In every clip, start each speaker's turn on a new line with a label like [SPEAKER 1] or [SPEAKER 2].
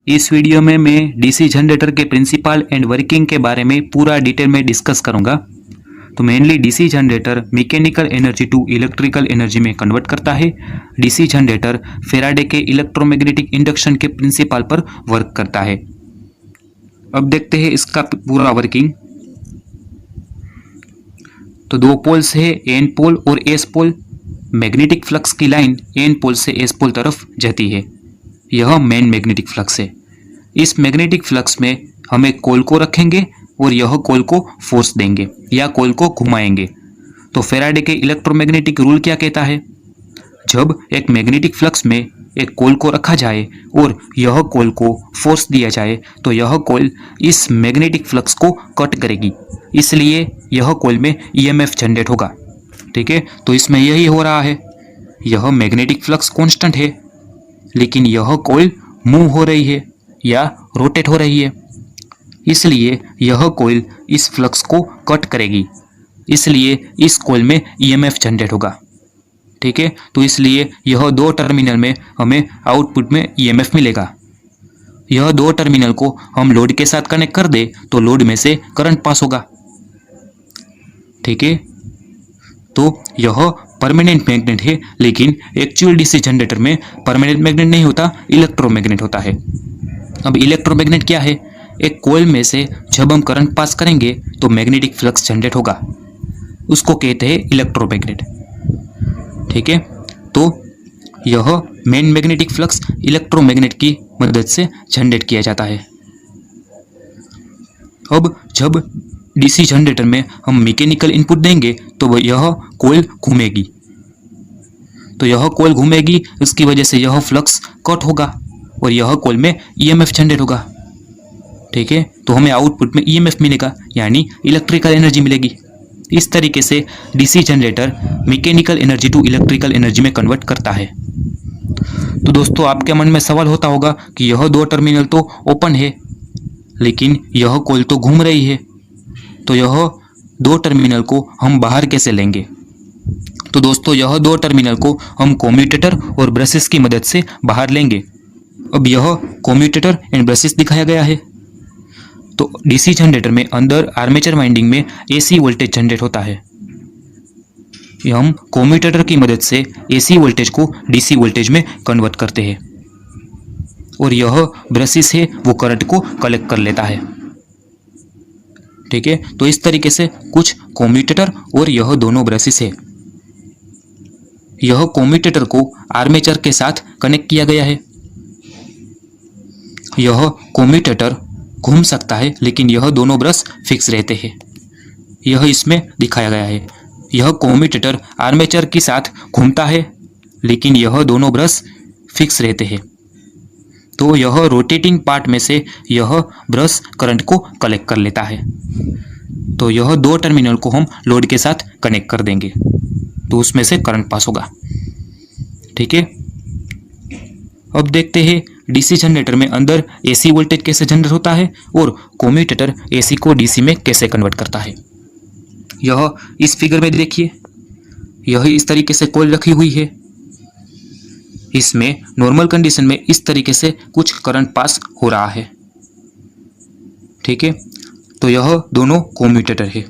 [SPEAKER 1] इस वीडियो में मैं डीसी जनरेटर के प्रिंसिपल एंड वर्किंग के बारे में पूरा डिटेल में डिस्कस करूंगा। तो mainly DC generator mechanical energy to electrical energy में कन्वर्ट करता है। डीसी जनरेटर फैराडे के इलेक्ट्रोमैग्नेटिक इंडक्शन के प्रिंसिपल पर वर्क करता है। अब देखते हैं इसका पूरा वर्किंग। तो दो पोल्स है, एन पोल और एस पोल। मैग्नेटिक फ्लक्स की लाइन एन पोल से एस पोल तरफ जाती है। यह मेन मैग्नेटिक फ्लक्स है। इस मैग्नेटिक फ्लक्स में हम एक कॉइल को रखेंगे और यह कॉइल को फोर्स देंगे या कॉइल को घुमाएंगे। तो फैराडे के इलेक्ट्रोमैग्नेटिक रूल क्या कहता है? जब एक मैग्नेटिक फ्लक्स में एक कॉइल को रखा जाए और यह कॉइल को फोर्स दिया जाए तो यह कॉइल इस मैग्नेटिक फ्लक्स को कट करेगी, इसलिए यह कॉइल में ईएमएफ जनरेट होगा। ठीक है, तो इसमें यही हो रहा है। यह मैग्नेटिक फ्लक्स कांस्टेंट है, लेकिन यह कॉइल मूव हो रही है या रोटेट हो रही है, इसलिए यह कॉइल इस फ्लक्स को कट करेगी, इसलिए इस कॉइल में ईएमएफ जनरेट होगा। ठीक है, तो इसलिए यह दो टर्मिनल में हमें आउटपुट में ईएमएफ मिलेगा। यह दो टर्मिनल को हम लोड के साथ कनेक्ट कर दे तो लोड में से करंट पास होगा। ठीक है, तो यह परमानेंट मैग्नेट है, लेकिन एक्चुअल डीसी जनरेटर में परमानेंट मैग्नेट नहीं होता, इलेक्ट्रोमैग्नेट होता है। अब इलेक्ट्रोमैग्नेट क्या है? एक कॉइल में से जब हम करंट पास करेंगे तो मैग्नेटिक फ्लक्स जनरेट होगा, उसको कहते हैं इलेक्ट्रोमैग्नेट। ठीक है, तो यह मेन मैग्नेटिक फ्लक्स इलेक्ट्रोमैग्नेट की मदद से जनरेट किया जाता है। अब जब डीसी जनरेटर में हम मैकेनिकल इनपुट देंगे तो यह कॉइल घूमेगी, तो यह कॉइल घूमेगी, इसकी वजह से यह फ्लक्स कट होगा और यह कॉइल में ईएमएफ जनरेट होगा। ठीक है, तो हमें आउटपुट में ईएमएफ मिलेगा, यानी इलेक्ट्रिकल एनर्जी मिलेगी। इस तरीके से DC generator mechanical energy to electrical energy में कन्वर्ट करता है। तो दोस्तों, आपके मन में सवाल होता होगा कि यह दो टर्मिनल तो ओपन है, लेकिन यह कॉइल तो घूम रही है, तो यह दो टर्मिनल को हम बाहर कैसे लेंगे? तो दोस्तों, यह दो टर्मिनल को हम कम्यूटेटर और ब्रशेस की मदद से बाहर लेंगे। अब यह कम्यूटेटर एंड ब्रशेस दिखाया गया है। तो डीसी जनरेटर में अंदर आर्मेचर वाइंडिंग में एसी वोल्टेज जनरेट होता है। हम कम्यूटेटर की मदद से एसी वोल्टेज को डीसी वोल्टेज में कन्वर्ट करते हैं और यह ब्रशेस है वो करंट को कलेक्ट कर लेता है। ठीक है, तो इस तरीके से कुछ कम्यूटेटर और यह दोनों ब्रशेस है। यह कम्यूटेटर को आर्मेचर के साथ कनेक्ट किया गया है। यह कम्यूटेटर घूम सकता है, लेकिन यह दोनों ब्रश फिक्स रहते हैं। यह इसमें दिखाया गया है। यह कम्यूटेटर आर्मेचर के साथ घूमता है, लेकिन यह दोनों ब्रश फिक्स रहते हैं। तो यह रोटेटिंग पार्ट में से यह ब्रश करंट को कलेक्ट कर लेता है। तो यह दो टर्मिनल को हम लोड के साथ कनेक्ट कर देंगे तो उसमें से करंट पास होगा। ठीक है, अब देखते हैं डीसी जनरेटर में अंदर एसी वोल्टेज कैसे जनरेट होता है और कम्यूटेटर एसी को डीसी में कैसे कन्वर्ट करता है। यह इस फिगर में देखिए, यह इस तरीके से कॉइल रखी हुई है। इसमें नॉर्मल कंडीशन में इस तरीके से कुछ करंट पास हो रहा है। ठीक है, तो यह दोनों कम्यूटेटर है।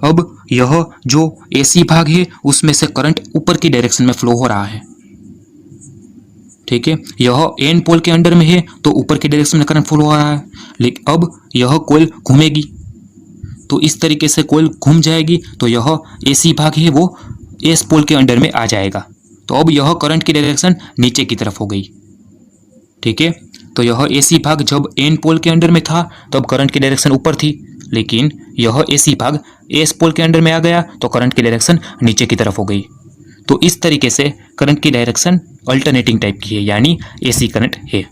[SPEAKER 1] अब यह जो एसी भाग है उसमें से करंट ऊपर की डायरेक्शन में फ्लो हो रहा है। ठीक है, यह एन पोल के अंडर में है तो ऊपर की डायरेक्शन में करंट फ्लो हो रहा है। लेकिन अब यह कॉइल घूमेगी, तो इस तरीके से कॉइल घूम जाएगी, तो यह एसी भाग है वो एस पोल के अंडर में आ जाएगा। तो अब यह करंट की डायरेक्शन नीचे की तरफ हो गई। ठीक है, तो यह एसी भाग जब एन पोल के अंडर में था तब करंट की डायरेक्शन ऊपर थी, लेकिन यह एसी भाग एस पोल के अंडर में आ गया तो करंट की डायरेक्शन नीचे की तरफ हो गई। तो इस तरीके से करंट की डायरेक्शन अल्टरनेटिंग टाइप की है, यानी एसी करंट है।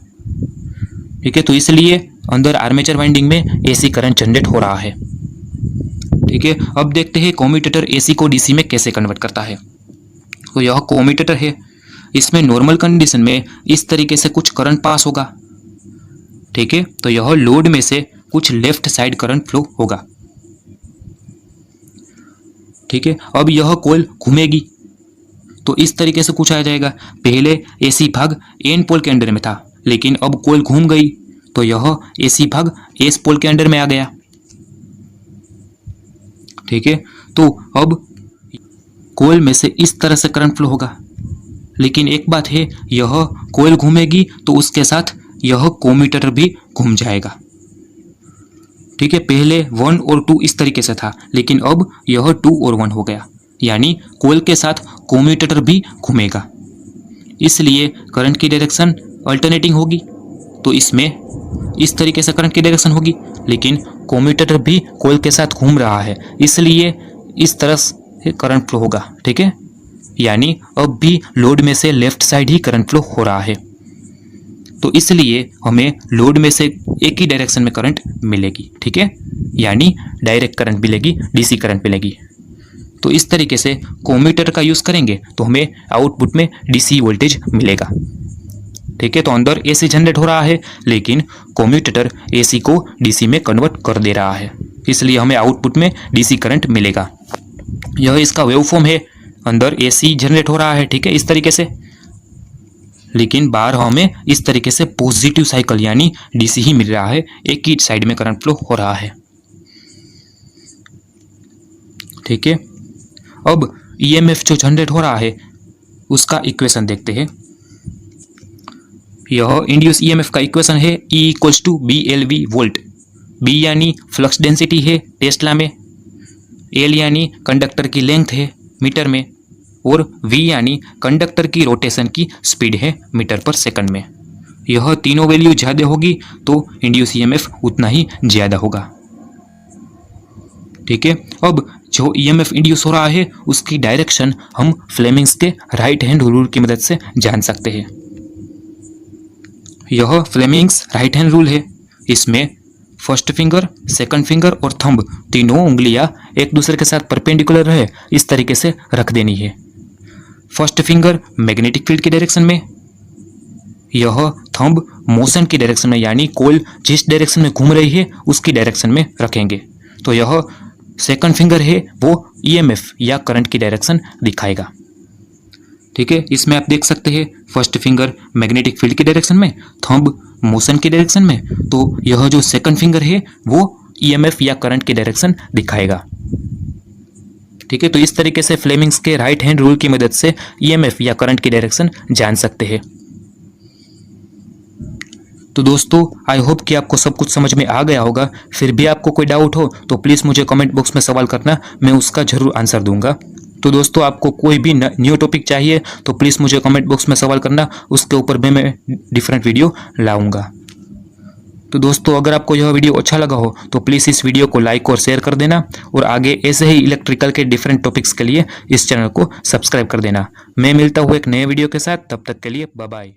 [SPEAKER 1] ठीक है, तो इसलिए अंदर आर्मेचर वाइंडिंग में एसी करंट जनरेट हो रहा है। ठीक है, अब देखते हैं कम्यूटेटर एसी को डीसी में कैसे कन्वर्ट करता है। तो यह कम्यूटेटर है, इसमें नॉर्मल कंडीशन में इस तरीके से कुछ करंट पास होगा। ठीक है, तो यह लोड में से कुछ लेफ्ट साइड करंट फ्लो होगा। ठीक है, अब यह कॉइल घूमेगी तो इस तरीके से कुछ आ जाएगा। पहले एसी भाग एन पोल के अंडर में था, लेकिन अब कोयल घूम गई तो यह एसी भाग एस पोल के अंडर में आ गया। ठीक है, तो अब कोयल में से इस तरह से करंट फ्लो होगा, लेकिन एक बात है, यह कोयल घूमेगी तो उसके साथ यह कम्यूटेटर भी घूम जाएगा। ठीक है, पहले 1 और 2 इस तरीके से था, लेकिन अब यह 2 और 1 हो गया, यानी कोयल के साथ कम्यूटेटर भी घूमेगा। इसलिए करंट की डायरेक्शन अल्टरनेटिंग होगी, तो इसमें इस तरीके से करंट की डायरेक्शन होगी, लेकिन कम्यूटेटर भी कोयल के साथ घूम रहा है, इसलिए इस तरह से करंट फ्लो होगा। ठीक है, यानी अब भी लोड में से लेफ्ट साइड ही करंट फ्लो हो रहा है, तो इसलिए हमें लोड में से एक ही डायरेक्शन में करंट मिलेगी। ठीक है, यानी डायरेक्ट करंट मिलेगी, डीसी करंट मिलेगी। तो इस तरीके से कम्यूटेटर का यूज़ करेंगे तो हमें आउटपुट में डीसी वोल्टेज मिलेगा। ठीक है, तो अंदर एसी जनरेट हो रहा है, लेकिन कम्यूटेटर एसी को डीसी में कन्वर्ट कर दे रहा है, इसलिए हमें आउटपुट में डीसी करंट मिलेगा। यह इसका वेवफॉर्म है, अंदर एसी जनरेट हो रहा है। ठीक है, इस तरीके से, लेकिन बाहर हमें इस तरीके से पॉजिटिव साइकिल यानी डीसी ही मिल रहा है, एक ही साइड में करंट फ्लो हो रहा है। ठीक है, अब ईएमएफ जो जनरेट हो रहा है उसका इक्वेशन देखते हैं। यह इंड्यूस ईएमएफ का इक्वेशन है E = BLV वोल्ट। B यानी फ्लक्स डेंसिटी है टेस्ला में, L यानी कंडक्टर की लेंथ है मीटर में, और V यानी कंडक्टर की रोटेशन की स्पीड है मीटर पर सेकंड में। यह तीनों वैल्यू ज़्यादा होगी तो इंड्यूस ईएमएफ उतना ही ज़्यादा होगा। ठीक है, अब जो ईएमएफ इंड्यूस हो रहा है उसकी डायरेक्शन हम फ्लेमिंग्स के राइट हैंड रूल की मदद से जान सकते हैं। यह फ्लेमिंग्स राइट हैंड रूल है, इसमें फर्स्ट फिंगर, सेकंड फिंगर और थंब तीनों उंगलियां एक दूसरे के साथ परपेंडिकुलर रहे इस तरीके से रख देनी है। फर्स्ट फिंगर मैग्नेटिक फील्ड की डायरेक्शन में, यह थंब मोशन की डायरेक्शन में, यानी कोयल जिस डायरेक्शन में घूम रही है उसकी डायरेक्शन में रखेंगे। तो यह सेकंड फिंगर है वो ईएमएफ या करंट की डायरेक्शन दिखाएगा। ठीक है, इसमें आप देख सकते हैं फर्स्ट फिंगर मैग्नेटिक फील्ड की डायरेक्शन में, थंब मोशन की डायरेक्शन में, तो यह जो सेकंड फिंगर है वो ईएमएफ या करंट की डायरेक्शन दिखाएगा। ठीक है, तो इस तरीके से फ्लेमिंग्स के राइट हैंड रूल की मदद से ईएमएफ या करंट की डायरेक्शन जान सकते हैं। तो दोस्तों, आई होप कि आपको सब कुछ समझ में आ गया होगा। फिर भी आपको कोई डाउट हो तो प्लीज़ मुझे कमेंट बॉक्स में सवाल करना, मैं उसका जरूर आंसर दूंगा। तो दोस्तों, आपको कोई भी न्यू टॉपिक चाहिए तो प्लीज़ मुझे कमेंट बॉक्स में सवाल करना, उसके ऊपर भी मैं डिफरेंट वीडियो लाऊंगा। तो दोस्तों, अगर आपको यह वीडियो अच्छा लगा हो तो प्लीज़ इस वीडियो को लाइक और शेयर कर देना, और आगे ऐसे ही इलेक्ट्रिकल के डिफरेंट टॉपिक्स के लिए इस चैनल को सब्सक्राइब कर देना। मैं मिलता हूँ एक नए वीडियो के साथ, तब तक के लिए बाय बाय।